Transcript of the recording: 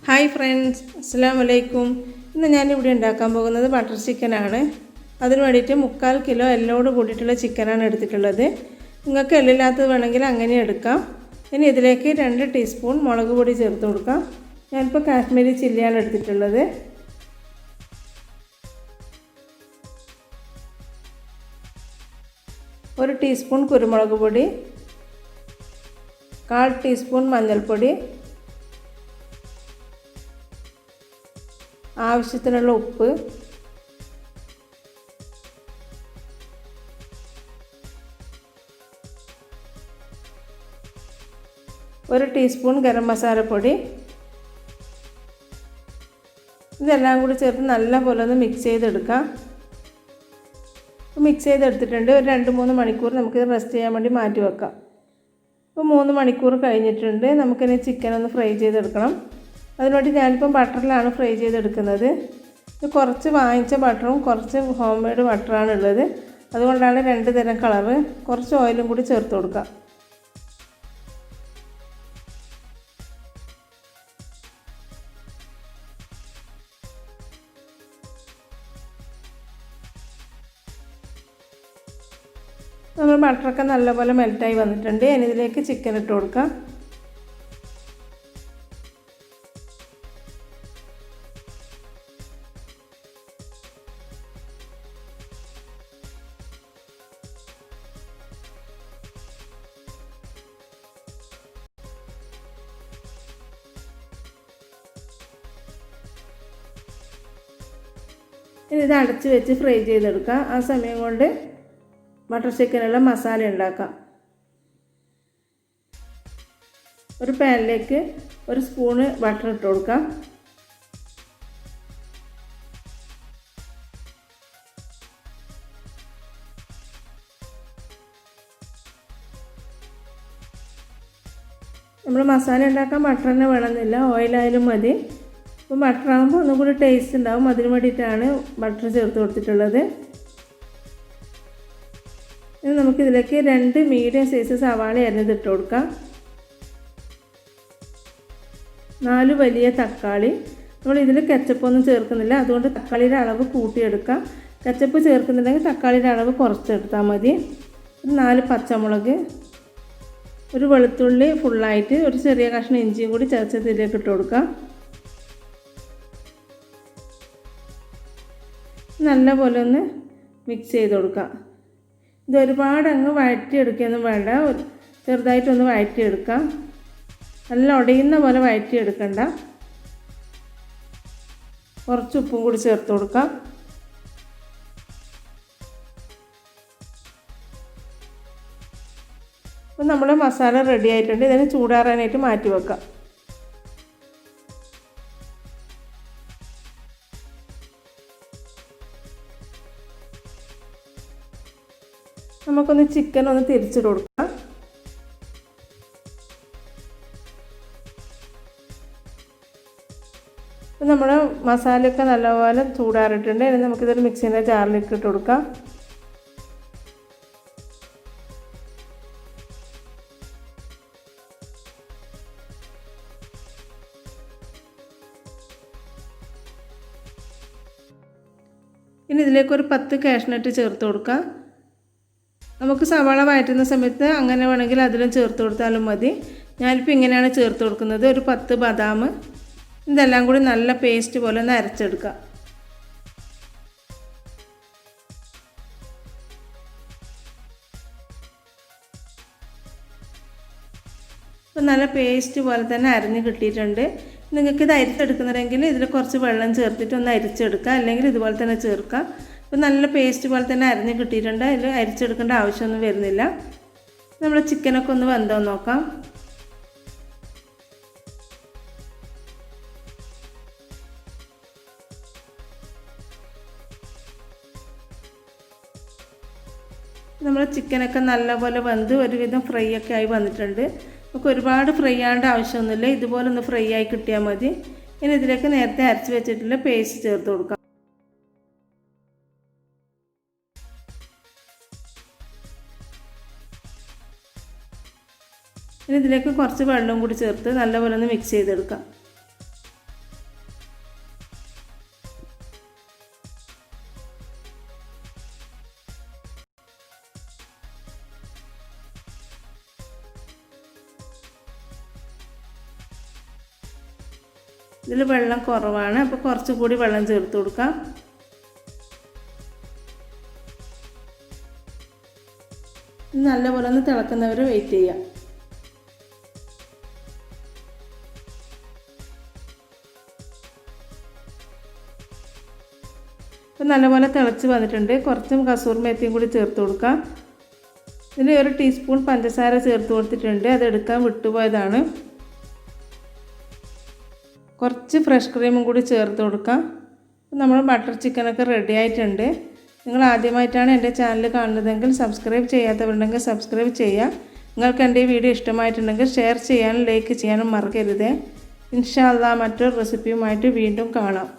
Hi friends, അസ്സലാമു അലൈക്കും. ഇന്ന് ഞാനിവിടെ ഉണ്ടാക്കാൻ പോകുന്നത് ബട്ടർ ചിക്കനാണ്. അതിന് വേണ്ടിയിട്ട് 3/4 കിലോ എല്ലോട് കൂടിയിട്ടുള്ള ചിക്കനാണ് എടുത്തിട്ടുള്ളത്. നിങ്ങൾക്ക് എല്ലില്ലാത്തത് വേണമെങ്കിൽ അങ്ങനെ എടുക്കാം. ഇനി ഇതിലേക്ക് 2 ടീസ്പൂൺ മുളക് പൊടി ചേർത്ത് കൊടുക്കാം. ഞാനിപ്പോൾ കാശ്മീരി ചില്ലിയാണ് എടുത്തിട്ടുള്ളത്. ഒരു ടീസ്പൂൺ കുരുമുളക് പൊടി, 1/4 ടീസ്പൂൺ മഞ്ഞൾപ്പൊടി, ആവശ്യത്തിനുള്ള ഉപ്പ്, ഒരു ടീസ്പൂൺ ഗരം മസാലപ്പൊടി. ഇതെല്ലാം കൂടി ചേർത്ത് നല്ലപോലെ ഒന്ന് മിക്സ് ചെയ്തെടുക്കാം. മിക്സ് ചെയ്തെടുത്തിട്ടുണ്ട്. ഒരു 2-3 മണിക്കൂർ നമുക്ക് റെസ്റ്റ് ചെയ്യാൻ വേണ്ടി മാറ്റി വെക്കാം. ഇപ്പോൾ 3 മണിക്കൂർ കഴിഞ്ഞിട്ടുണ്ട്. നമുക്കിനി ചിക്കൻ ഒന്ന് ഫ്രൈ ചെയ്തെടുക്കണം. അതിനുവേണ്ടി ഞാനിപ്പം ബട്ടറിലാണ് ഫ്രൈ ചെയ്തെടുക്കുന്നത്. ഇത് കുറച്ച് വാങ്ങിച്ച ബട്ടറും കുറച്ച് ഹോം മെയ്ഡ് ബട്ടറാണ് ഉള്ളത്. അതുകൊണ്ടാണ് 2 തരം കളറ്. കുറച്ച് ഓയിലും കൂടി ചേർത്ത് കൊടുക്കാം. നമ്മൾ ബട്ടറൊക്കെ നല്ലപോലെ മെൽറ്റായി വന്നിട്ടുണ്ട്. ഇനി ഇതിലേക്ക് ചിക്കൻ ഇട്ട് കൊടുക്കാം. ഇനി ഇത് അടച്ച് വെച്ച് ഫ്രൈ ചെയ്തെടുക്കാം. ആ സമയം കൊണ്ട് ബട്ടർ ചിക്കനുള്ള മസാല ഉണ്ടാക്കാം. ഒരു പാനിലേക്ക് 1 സ്പൂണ് ബട്ടർ ഇട്ട് കൊടുക്കാം. നമ്മൾ മസാല ഉണ്ടാക്കാൻ ബട്ടർ തന്നെ വേണമെന്നില്ല, ഓയിലായാലും മതി. അപ്പോൾ ബട്ടർ ആകുമ്പോൾ ഒന്നും കൂടി ടേസ്റ്റ് ഉണ്ടാവും. അതിന് വേണ്ടിയിട്ടാണ് ബട്ടർ ചേർത്ത് കൊടുത്തിട്ടുള്ളത്. ഇനി നമുക്കിതിലേക്ക് 2 മീഡിയം സൈസ് സവാള അരിഞ്ഞിട്ട് കൊടുക്കാം. 4 വലിയ തക്കാളി. നമ്മൾ ഇതിൽ കെച്ചപ്പൊന്നും ചേർക്കുന്നില്ല, അതുകൊണ്ട് തക്കാളിയുടെ അളവ് കൂട്ടിയെടുക്കാം. കെച്ചപ്പ് ചേർക്കുന്നുണ്ടെങ്കിൽ തക്കാളിയുടെ അളവ് കുറച്ചെടുത്താൽ മതി. 4 പച്ചമുളക്, ഒരു വെളുത്തുള്ളി ഫുള്ളായിട്ട്, ഒരു ചെറിയ കഷ്ണം ഇഞ്ചിയും കൂടി ചതച്ചതിലേക്ക് ഇട്ട് കൊടുക്കാം. നല്ലപോലെ ഒന്ന് മിക്സ് ചെയ്ത് കൊടുക്കാം. ഇത് ഒരുപാട് അങ്ങ് വഴറ്റിയെടുക്കുകയൊന്നും വേണ്ട, ചെറുതായിട്ടൊന്ന് വഴറ്റിയെടുക്കാം. നല്ല ഉടയുന്ന പോലെ വഴറ്റിയെടുക്കണ്ട. കുറച്ച് ഉപ്പും കൂടി ചേർത്ത് കൊടുക്കാം. അപ്പോൾ നമ്മുടെ മസാല റെഡി ആയിട്ടുണ്ട്. ഇതിന് ചൂടാറാനായിട്ട് മാറ്റി വെക്കാം. നമുക്കൊന്ന് ചിക്കൻ ഒന്ന് തിരിച്ചിട്ട് കൊടുക്കാം. അപ്പോൾ നമ്മുടെ മസാലയൊക്കെ നല്ലപോലെ ചൂടാറിയിട്ടുണ്ട്. ഇനി നമുക്കിതൊരു മിക്സിൻ്റെ ജാറിലേക്ക് ഇട്ട് കൊടുക്കാം. ഇനി ഇതിലേക്ക് ഒരു 10 കാഷ്നട്ട് ചേർത്ത് കൊടുക്കാം. നമുക്ക് സവാള വഴറ്റുന്ന സമയത്ത് അങ്ങനെ വേണമെങ്കിൽ അതിലും ചേർത്ത് കൊടുത്താലും മതി. ഞാനിപ്പോൾ ഇങ്ങനെയാണ് ചേർത്ത് കൊടുക്കുന്നത്. ഒരു 10 ബദാം. ഇതെല്ലാം കൂടി നല്ല പേസ്റ്റ് പോലെ ഒന്ന് അരച്ചെടുക്കാം. അപ്പോൾ നല്ല പേസ്റ്റ് പോലെ തന്നെ അരിഞ്ഞ് കിട്ടിയിട്ടുണ്ട്. നിങ്ങൾക്കിത് അരിച്ചെടുക്കുന്നുണ്ടെങ്കിൽ ഇതിൽ കുറച്ച് വെള്ളം ചേർത്തിട്ട് ഒന്ന് അരിച്ചെടുക്കുക, അല്ലെങ്കിൽ ഇതുപോലെ തന്നെ ചേർക്കാം. ഇപ്പോൾ നല്ല പേസ്റ്റ് പോലെ തന്നെ അരിഞ്ഞ് കിട്ടിയിട്ടുണ്ട്. അതിൽ അരിച്ചെടുക്കേണ്ട ആവശ്യമൊന്നും വരുന്നില്ല. നമ്മുടെ ചിക്കനൊക്കെ ഒന്ന് വെന്തോ നോക്കാം. നമ്മുടെ ചിക്കനൊക്കെ നല്ലപോലെ വെന്ത് ഒരുവിധം ഫ്രൈ ഒക്കെ ആയി വന്നിട്ടുണ്ട്. നമുക്ക് ഒരുപാട് ഫ്രൈ ആവേണ്ട ആവശ്യമൊന്നുമില്ല, ഇതുപോലെ ഒന്ന് ഫ്രൈ ആയി കിട്ടിയാൽ മതി. ഇനി ഇതിലേക്ക് നേരത്തെ അരച്ച് വെച്ചിട്ടുള്ള പേസ്റ്റ് ചേർത്ത് കൊടുക്കാം. ഇനി ഇതിലേക്ക് കുറച്ച് വെള്ളം കൂടി ചേർത്ത് നല്ലപോലെ ഒന്ന് മിക്സ് ചെയ്തെടുക്കാം. ഇതിൽ വെള്ളം കുറവാണ്, അപ്പോൾ കുറച്ചുകൂടി വെള്ളം ചേർത്ത് കൊടുക്കാം. നല്ലപോലെ ഒന്ന് തിളക്കുന്നവരെ വെയിറ്റ് ചെയ്യാം. ഇപ്പം നല്ലപോലെ തിളച്ച് വന്നിട്ടുണ്ട്. കുറച്ചും കസൂറി മേത്തിയും കൂടി ചേർത്ത് കൊടുക്കാം. ഇതിൽ 1 ടീസ്പൂൺ പഞ്ചസാര ചേർത്ത് കൊടുത്തിട്ടുണ്ട്, അതെടുക്കാൻ വിട്ടുപോയതാണ്. കുറച്ച് ഫ്രഷ് ക്രീമും കൂടി ചേർത്ത് കൊടുക്കാം. നമ്മൾ ബട്ടർ ചിക്കനൊക്കെ റെഡി ആയിട്ടുണ്ട്. നിങ്ങൾ ആദ്യമായിട്ടാണ് എൻ്റെ ചാനൽ കാണുന്നതെങ്കിൽ സബ്സ്ക്രൈബ് ചെയ്യാത്തവരുണ്ടെങ്കിൽ സബ്സ്ക്രൈബ് ചെയ്യുക. നിങ്ങൾക്ക് എൻ്റെ ഈ വീഡിയോ ഇഷ്ടമായിട്ടുണ്ടെങ്കിൽ ഷെയർ ചെയ്യാനും ലൈക്ക് ചെയ്യാനും മറക്കരുത്. ഇൻഷാ അല്ലാഹ് മറ്റൊരു റെസിപ്പിയുമായിട്ട് വീണ്ടും കാണാം.